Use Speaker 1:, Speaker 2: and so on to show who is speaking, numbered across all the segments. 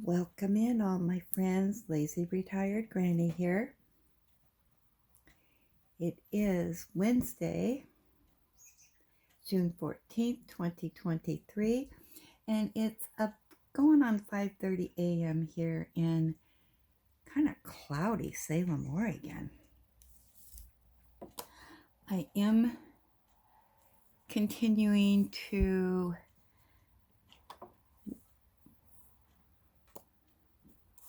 Speaker 1: Welcome in all my friends, Lazy Retired Granny here. It is Wednesday, June 14th, 2023, and it's going on 5:30 a.m. here in kind of cloudy Salem, Oregon. I am continuing to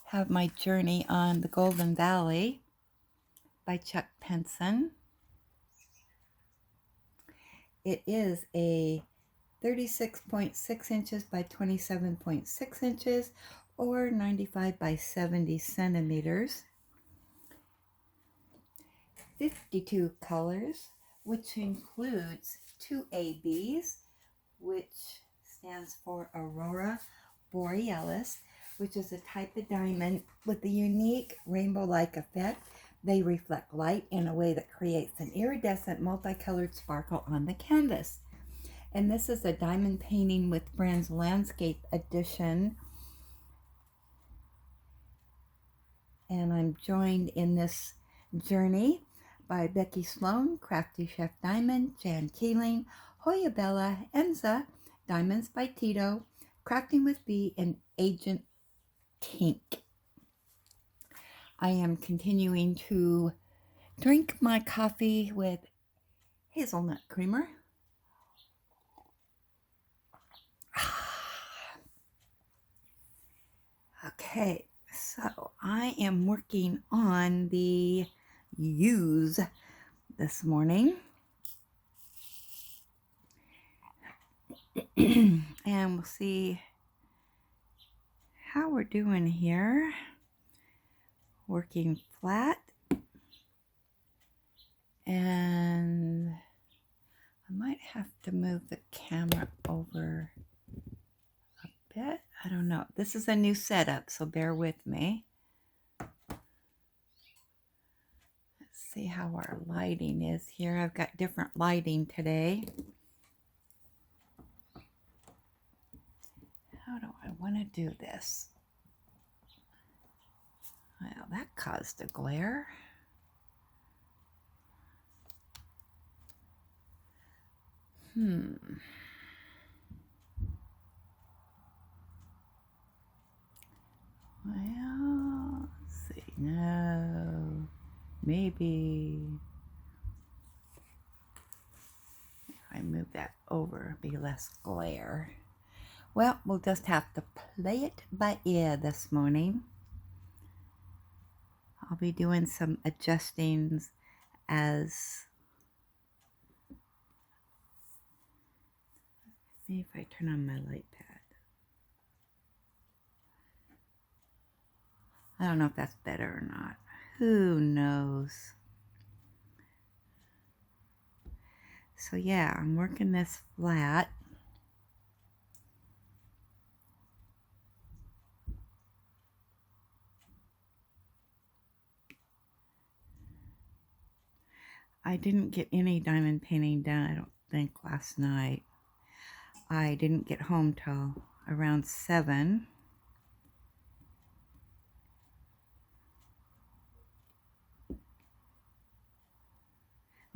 Speaker 1: have my journey on the Golden Valley by Chuck PINSON. It is a 36.6 inches by 27.6 inches or 95 by 70 centimeters. 52 colors, which includes 2 ABs, which stands for Aurora Borealis, which is a type of diamond with a unique rainbow-like effect. They reflect light in a way that creates an iridescent multicolored sparkle on the canvas. And this is a diamond painting with Friends Landscape Edition. And I'm joined in this journey by Becky Sloan, Crafty Chef Diamond, Jan Keeling, Hoya Bella, Enza, Diamonds by Tito, Crafting with B, and Agent Tink. I am continuing to drink my coffee with hazelnut creamer. Okay, so I am working on the U's this morning. And we'll see how we're doing here. Working flat. And I might have to move the camera over a bit. I don't know. This is a new setup, so bear with me. Let's see how our lighting is here. I've got different lighting today. How do I want to do this? Well, that caused a glare. Well, let's see. No, maybe if I move that over, it'll be less glare. Well, we'll just have to play it by ear this morning. I'll be doing some adjustings as see if I turn on my light pad. I don't know if that's better or not. Who knows? So yeah, I'm working this flat. I didn't get any diamond painting done, I don't think, last night. I didn't get home till around 7.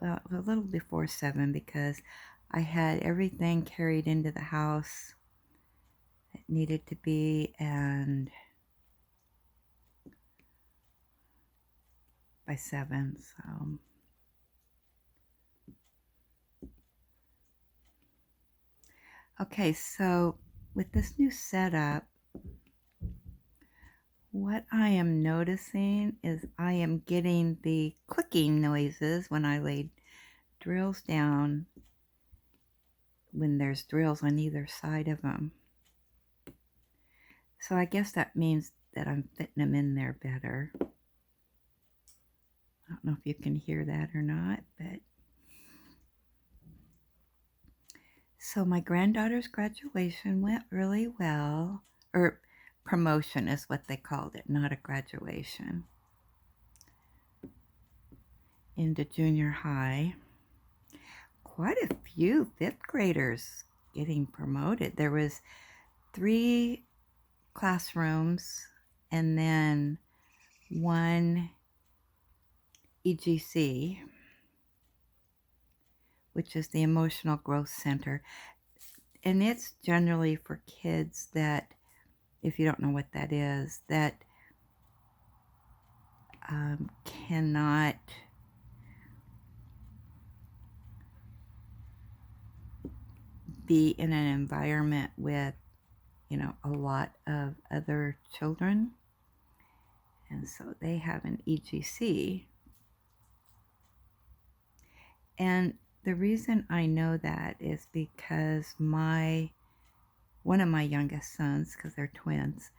Speaker 1: Well, it was a little before 7 because I had everything carried into the house that needed to be, and by 7, so okay, so with this new setup, what I am noticing is I am getting the clicking noises when I lay drills down, when there's drills on either side of them. So I guess that means that I'm fitting them in there better. I don't know if you can hear that or not, but so my granddaughter's graduation went really well, or promotion is what they called it, not a graduation, into junior high. Quite a few 5th graders getting promoted. There was 3 classrooms and then one EGC, which is the Emotional Growth Center. And it's generally for kids that, if you don't know what that is, that cannot be in an environment with, you know, a lot of other children. And so they have an EGC. And the reason I know that is because one of my youngest sons, because they're twins,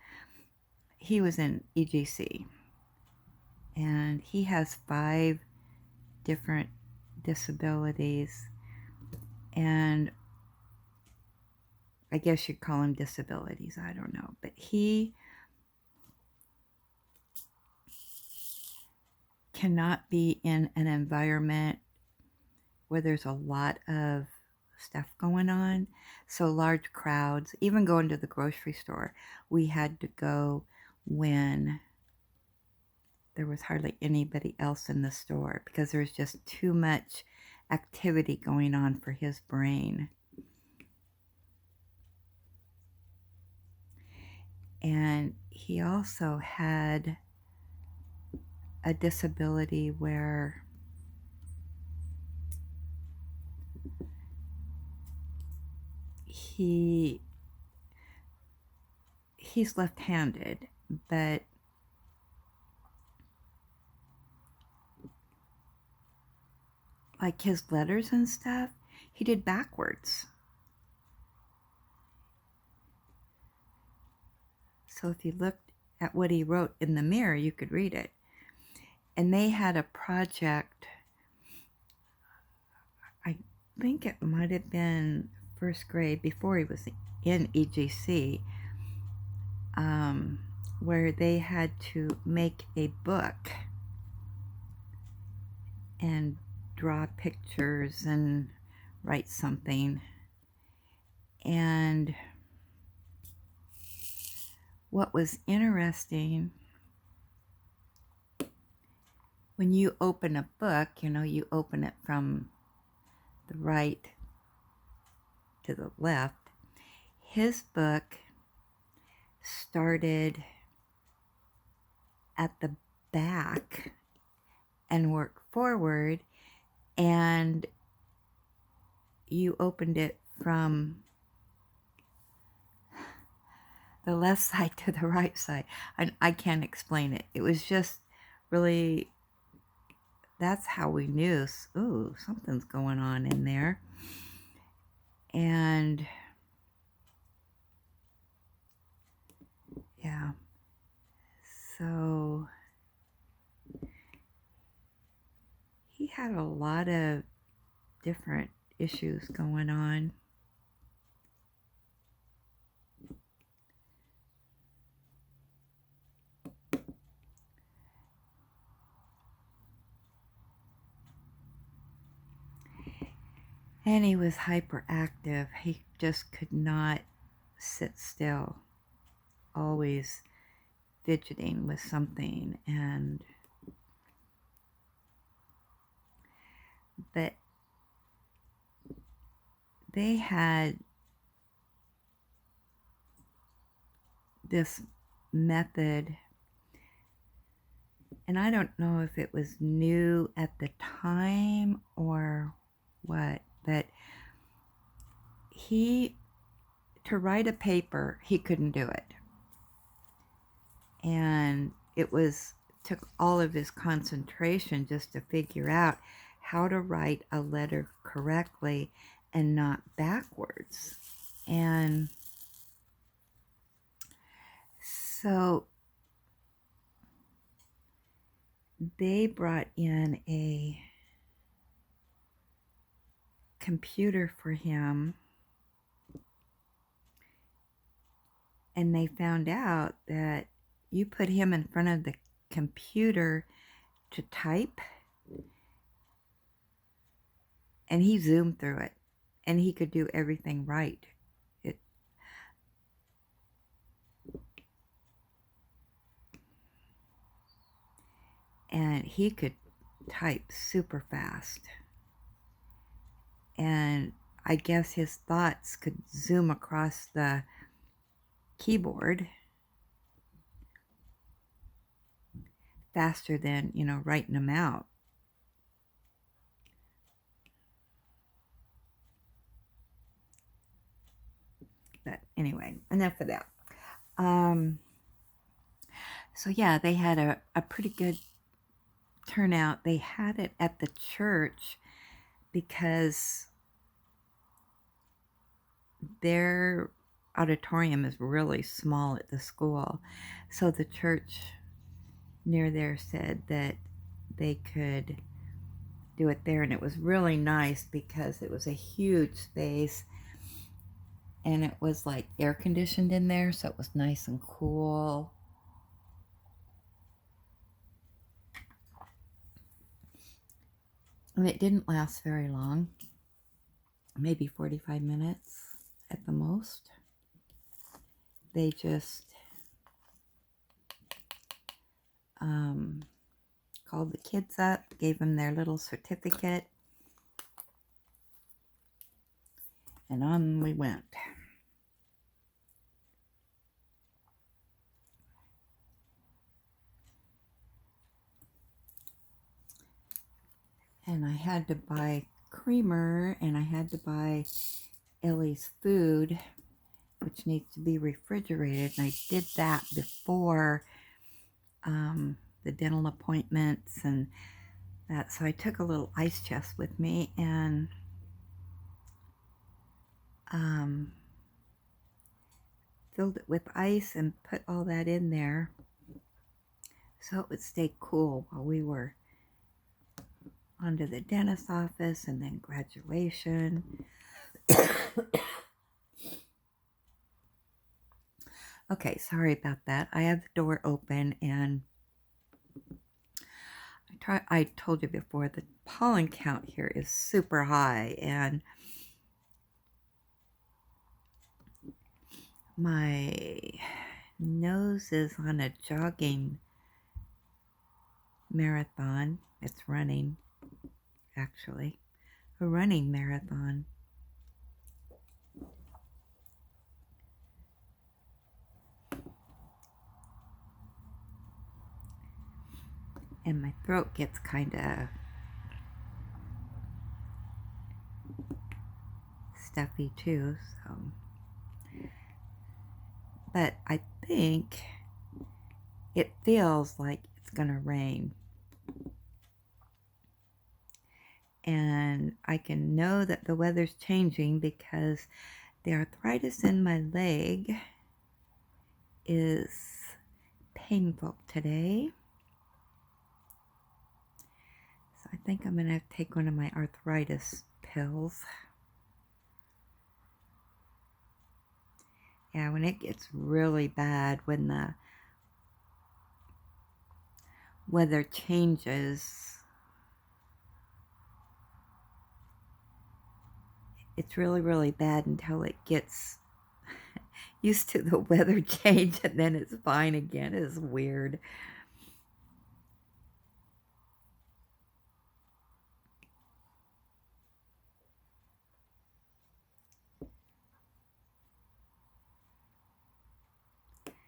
Speaker 1: he was in EGC. And he has 5 different disabilities. And I guess you'd call them disabilities, I don't know. But he cannot be in an environment where there's a lot of stuff going on. So large crowds, even going to the grocery store, we had to go when there was hardly anybody else in the store because there's just too much activity going on for his brain. And he also had a disability where he's left-handed, but like his letters and stuff, he did backwards. So if you looked at what he wrote in the mirror, you could read it. And they had a project, I think it might have been first grade, before he was in EGC, where they had to make a book and draw pictures and write something. And what was interesting, when you open a book, you know, you open it from the right to the left. His book started at the back and worked forward, and you opened it from the left side to the right side. I can't explain it. It was just really, that's how we knew, ooh, something's going on in there. And yeah, so he had a lot of different issues going on. And he was hyperactive. He just could not sit still, always fidgeting with something. But they had this method, and I don't know if it was new at the time or what, but to write a paper, he couldn't do it. And it took all of his concentration just to figure out how to write a letter correctly and not backwards. And so they brought in a computer for him, and they found out that you put him in front of the computer to type, and he zoomed through it, and he could do everything right. and he could type super fast. And I guess his thoughts could zoom across the keyboard faster than, you know, writing them out. But anyway, enough of that. So yeah, they had a pretty good turnout. They had it at the church because their auditorium is really small at the school. So the church near there said that they could do it there, and it was really nice because it was a huge space and it was like air conditioned in there, so it was nice and cool. And it didn't last very long, maybe 45 minutes at the most. They just called the kids up, gave them their little certificate, and on we went. And I had to buy creamer, and I had to buy Ellie's food, which needs to be refrigerated, and I did that before the dental appointments and that. So I took a little ice chest with me and filled it with ice and put all that in there so it would stay cool while we were on to the dentist's office and then graduation. Okay, sorry about that. I have the door open, and I told you before, the pollen count here is super high, and my nose is on a jogging marathon. It's running, actually, a running marathon. And my throat gets kind of stuffy too, so. But I think it feels like it's gonna rain. And I can know that the weather's changing because the arthritis in my leg is painful today. So I think I'm going to have to take one of my arthritis pills. Yeah, when it gets really bad, when the weather changes, it's really, really bad until it gets used to the weather change, and then it's fine again. It's weird.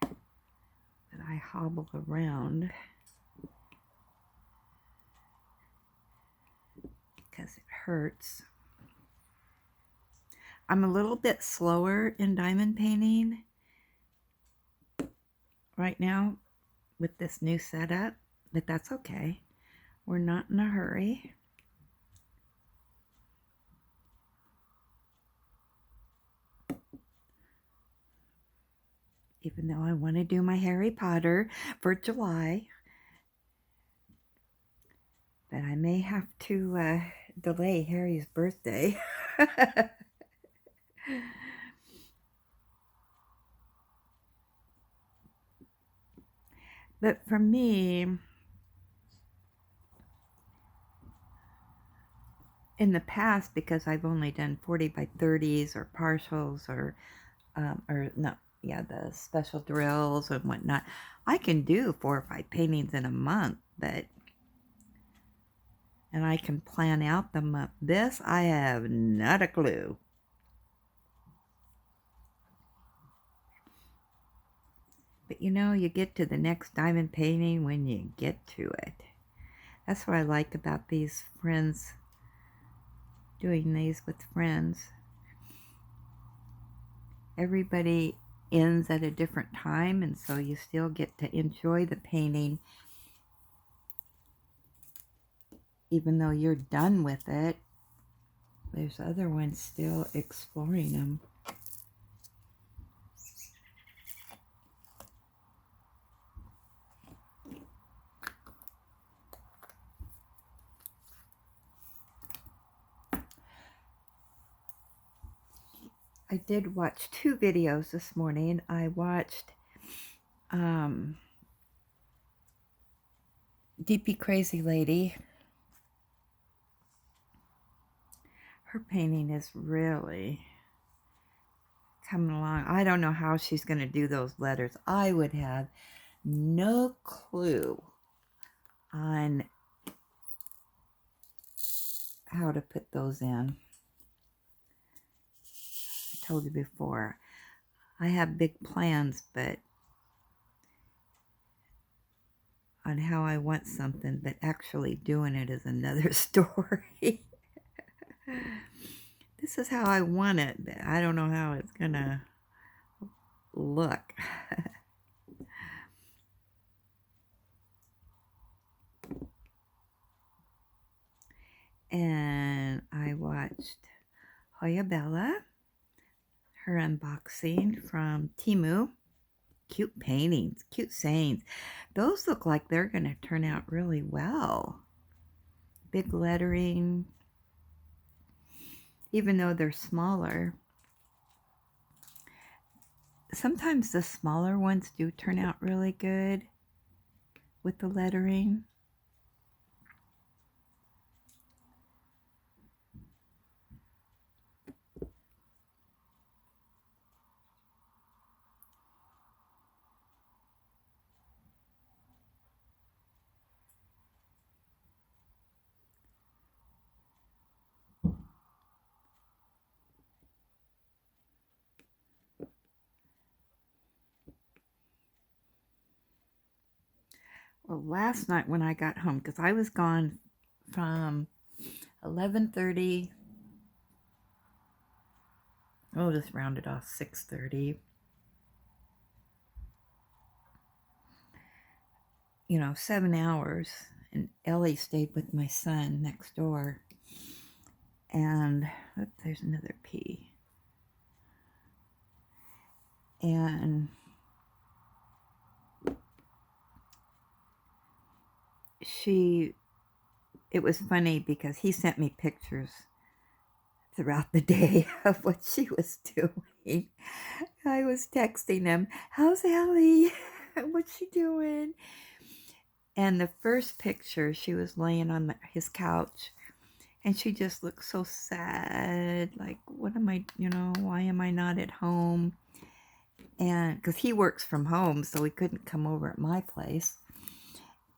Speaker 1: But I hobble around because it hurts. I'm a little bit slower in diamond painting right now with this new setup, but that's okay. We're not in a hurry. Even though I want to do my Harry Potter for July, but I may have to delay Harry's birthday. But for me, in the past, because I've only done 40 by 30s or partials or no, yeah, the special drills and whatnot, I can do 4 or 5 paintings in a month, but and I can plan out the month. This, I have not a clue. But you know, you get to the next diamond painting when you get to it. That's what I like about these friends, doing these with friends. Everybody ends at a different time, and so you still get to enjoy the painting even though you're done with it. There's other ones still exploring them. I did watch 2 videos this morning. I watched DP Crazy Lady. Her painting is really coming along. I don't know how she's going to do those letters. I would have no clue on how to put those in. I told you before, I have big plans, but on how I want something, but actually doing it is another story. This is how I want it, but I don't know how it's gonna look. And I watched Hoya Bella, her unboxing from Temu. Cute paintings, cute sayings. Those look like they're going to turn out really well. Big lettering, even though they're smaller. Sometimes the smaller ones do turn out really good with the lettering. Well, last night when I got home, because I was gone from 11:30, we'll just round it off, 6:30. You know, 7 hours. And Ellie stayed with my son next door. And there's another P. And it was funny because he sent me pictures throughout the day of what she was doing. I was texting him, "How's Ellie? What's she doing?" And the first picture, she was laying on his couch, and she just looked so sad, like, what am I, why am I not at home? And because he works from home, so he couldn't come over at my place.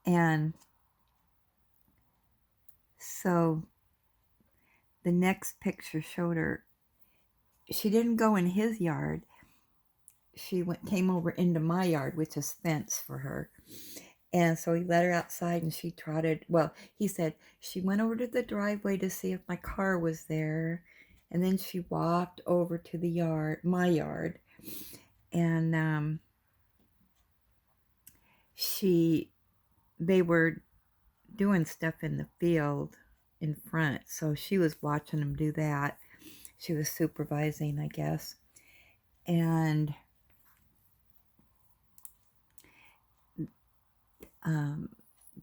Speaker 1: And so the next picture showed her, she didn't go in his yard. She came over into my yard, which is fence for her. And so he let her outside, and she trotted. Well, he said she went over to the driveway to see if my car was there. And then she walked over to the yard, my yard. And they were doing stuff in the field in front. So she was watching them do that. She was supervising, I guess. And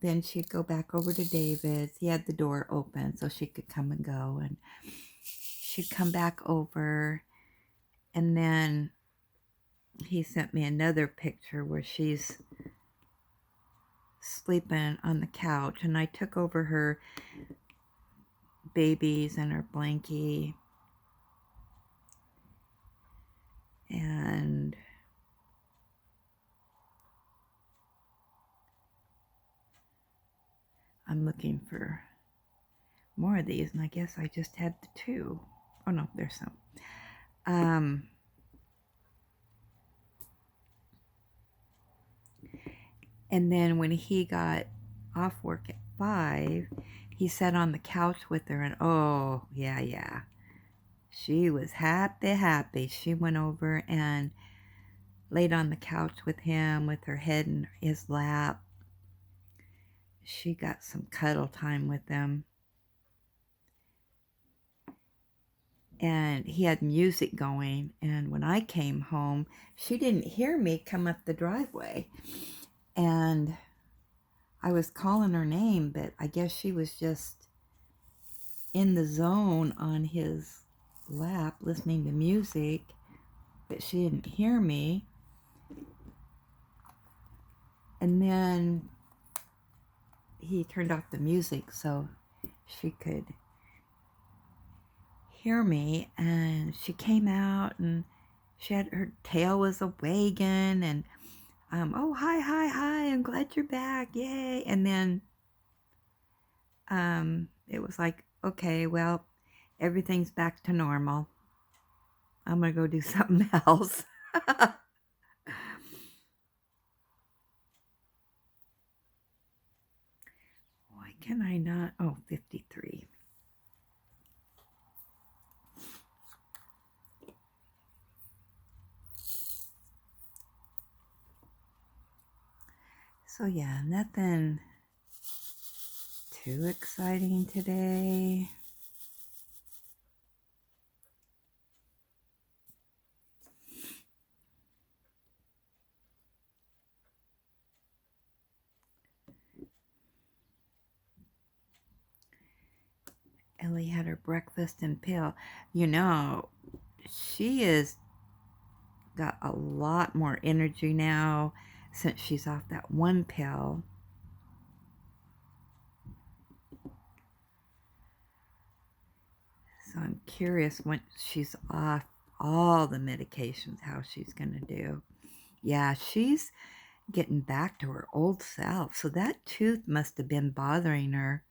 Speaker 1: then she'd go back over to David's. He had the door open so she could come and go. And she'd come back over. And then he sent me another picture where she's sleeping on the couch. And I took over her babies and her blankie. And I'm looking for more of these, and I guess I just had the 2. Oh no, there's some. And then when he got off work at 5, he sat on the couch with her, and oh, yeah. She was happy. She went over and laid on the couch with him with her head in his lap. She got some cuddle time with him. And he had music going, and when I came home, she didn't hear me come up the driveway. And I was calling her name, but I guess she was just in the zone on his lap listening to music, but she didn't hear me. And then he turned off the music so she could hear me, and she came out, and she had, her tail was a wagging, and oh, hi, I'm glad you're back, yay. And then it was like, okay, well, everything's back to normal. I'm gonna go do something else. Why can I not? Oh, 53. So yeah, nothing too exciting today. Ellie had her breakfast and pill. You know, she has got a lot more energy now since she's off that one pill. So I'm curious when she's off all the medications, how she's going to do. Yeah, she's getting back to her old self. So that tooth must have been bothering her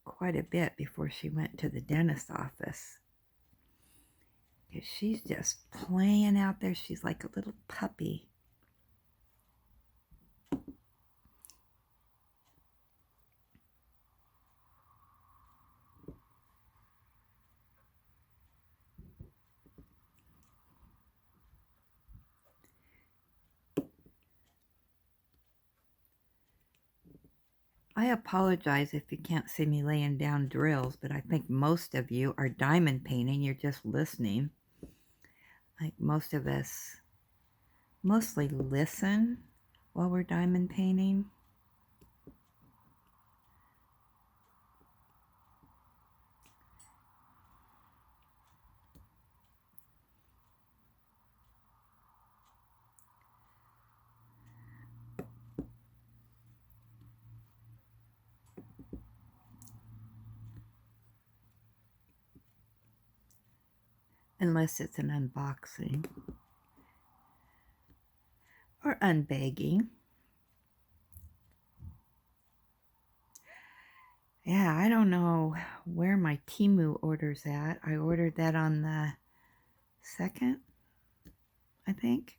Speaker 1: quite a bit before she went to the dentist's office. Because she's just playing out there. She's like a little puppy. I apologize if you can't see me laying down drills, but I think most of you are diamond painting. You're just listening. Like most of us mostly listen while we're diamond painting. Unless it's an unboxing or unbagging. Yeah, I don't know where my Temu order's at. I ordered that on the 2nd, I think.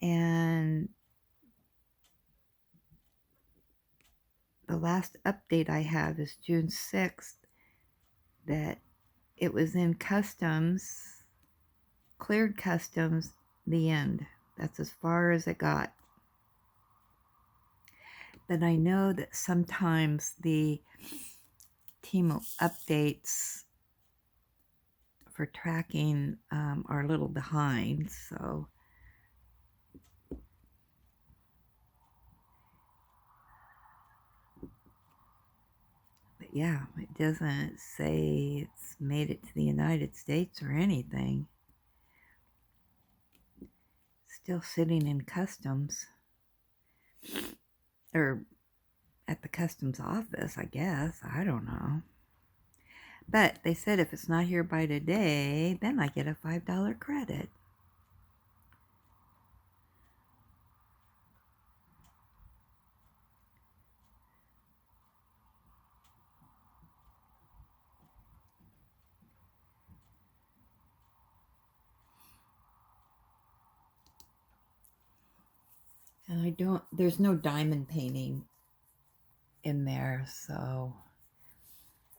Speaker 1: And the last update I have is June 6th, that it was in customs, cleared customs, the end. That's as far as it got. But I know that sometimes the Temu updates for tracking are a little behind, so but yeah, it doesn't say it's made it to the United States or anything. Still sitting in customs, or at the customs office, I guess. I don't know. But they said if it's not here by today, then I get a $5 credit. And there's no diamond painting in there, so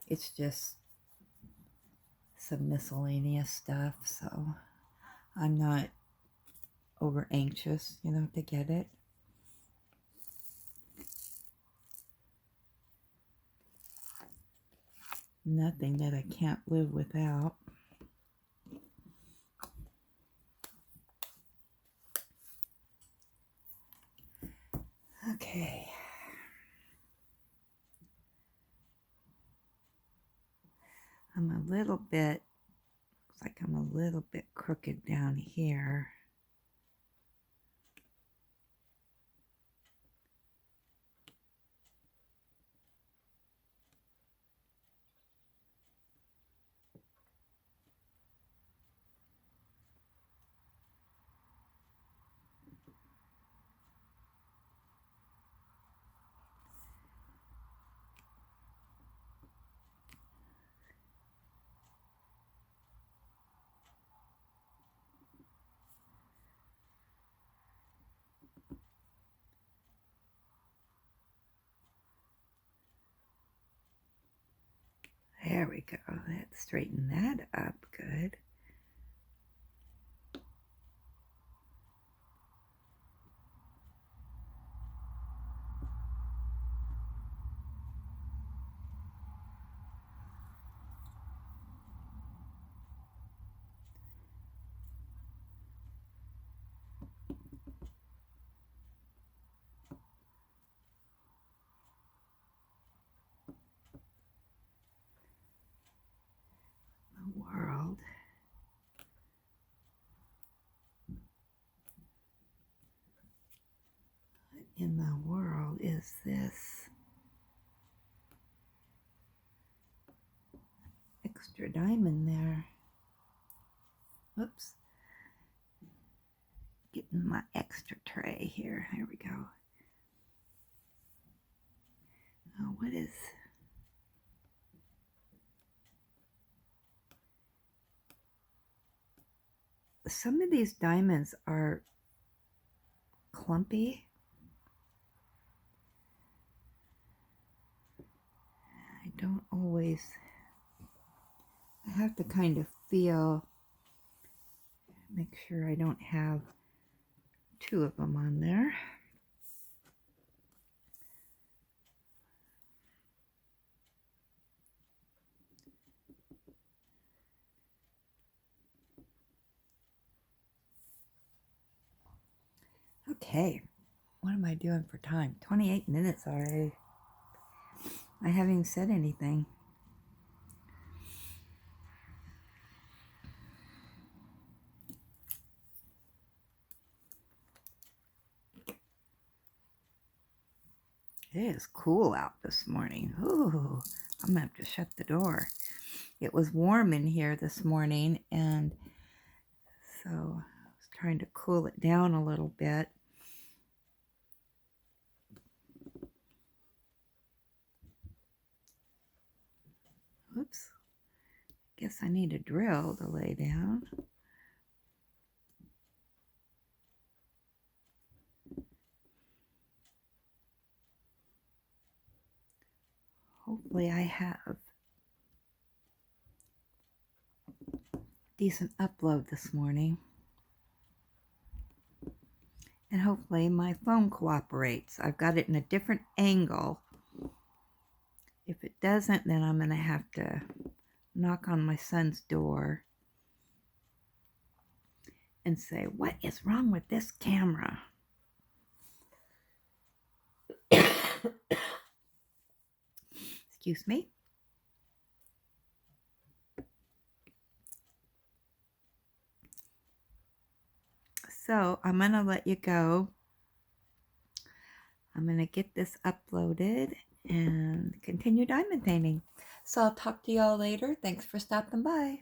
Speaker 1: it's just some miscellaneous stuff, so I'm not over anxious, to get it. Nothing that I can't live without. Okay. Looks like I'm a little bit crooked down here. There we go. Let's straighten that up good. The world. What in the world is this? Extra diamond there. Oops. Getting my extra tray here. There we go. Oh, what is... Some of these diamonds are clumpy. I don't always... I have to kind of feel, make sure I don't have two of them on there. Okay, what am I doing for time? 28 minutes already. I haven't even said anything. It is cool out this morning. Ooh, I'm gonna have to shut the door. It was warm in here this morning, and so I was trying to cool it down a little bit. Oops. Guess I need a drill to lay down. Hopefully I have decent upload this morning. And hopefully my phone cooperates. I've got it in a different angle. If it doesn't, then I'm going to have to knock on my son's door and say, what is wrong with this camera? Excuse me. So I'm going to let you go. I'm going to get this uploaded and continue diamond painting. So I'll talk to y'all later. Thanks for stopping by.